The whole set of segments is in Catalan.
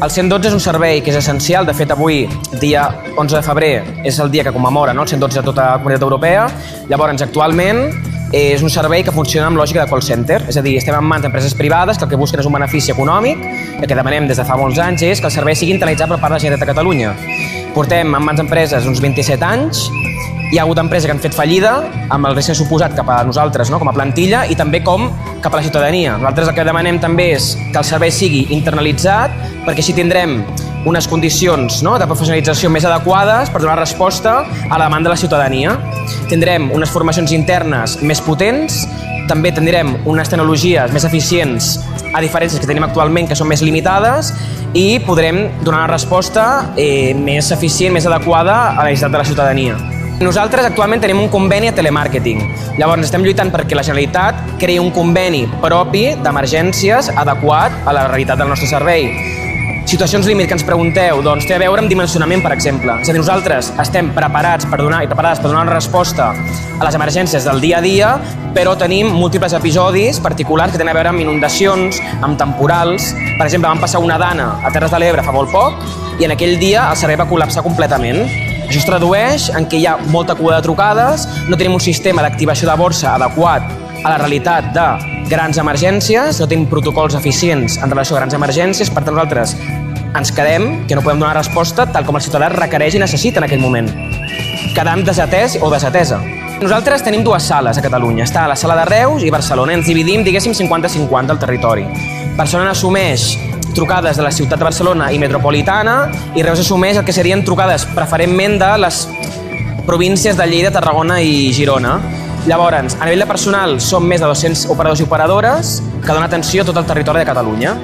El 112 és un servei que és essencial. De fet, avui, dia 11 de febrer, és el dia que commemora el 112 de tota la Comunitat Europea. Llavors, actualment, és un servei que funciona amb lògica de call center. És a dir, estem en mans d'empreses privades que el que busquen és un benefici econòmic. El que demanem des de fa molts anys és que el servei sigui internalitzat per part de la Generalitat de Catalunya. Portem en mans d'empreses uns 27 anys. Hi ha hagut empreses que han fet fallida, amb el risc suposat cap a nosaltres, com a plantilla, i també com cap a la ciutadania. Nosaltres el que demanem també és que el servei sigui internalitzat, perquè així tindrem unes condicions de professionalització més adequades per donar resposta a la demanda de la ciutadania. Tindrem unes formacions internes més potents, també tindrem unes tecnologies més eficients a diferències que tenim actualment, que són més limitades, i podrem donar una resposta més eficient, més adequada a la necessitat de la ciutadania. Nosaltres actualment tenim un conveni a telemàrqueting. Llavors estem lluitant perquè la Generalitat creï un conveni propi d'emergències adequat a la realitat del nostre servei. Situacions límit que ens pregunteu, doncs té a veure amb dimensionament, per exemple. És a dir, nosaltres estem preparats per donar una resposta a les emergències del dia a dia, però tenim múltiples episodis particulars que tenen a veure amb inundacions, amb temporals. Per exemple, vam passar una dana a Terres de l'Ebre fa molt poc i en aquell dia el servei va col·lapsar completament. Això es tradueix en que hi ha molta cua de trucades, no tenim un sistema d'activació de borsa adequat a la realitat de grans emergències, no tenim protocols eficients en relació a grans emergències, per tant nosaltres ens quedem que no podem donar resposta tal com el ciutadà requereix i necessita en aquell moment. Quedem desatès o desatesa. Nosaltres tenim dues sales a Catalunya. Està la sala de Reus i Barcelona. Ens dividim, diguéssim, 50-50 el territori. Barcelona assumeix trucades de la ciutat de Barcelona i metropolitana i Reus assumeix el que serien trucades preferentment de les províncies de Lleida, Tarragona i Girona. Llavors, a nivell de personal, som més de 200 operadors i operadores que donen atenció a tot el territori de Catalunya.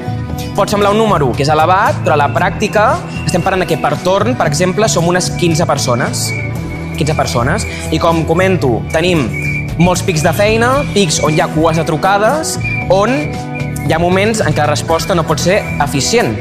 Pot semblar un número que és elevat, però a la pràctica estem parlant que per torn, per exemple, som unes 15 persones. 15 persones. I com comento, tenim molts pics de feina, pics on hi ha cues de trucades, on hi ha moments en què la resposta no pot ser eficient.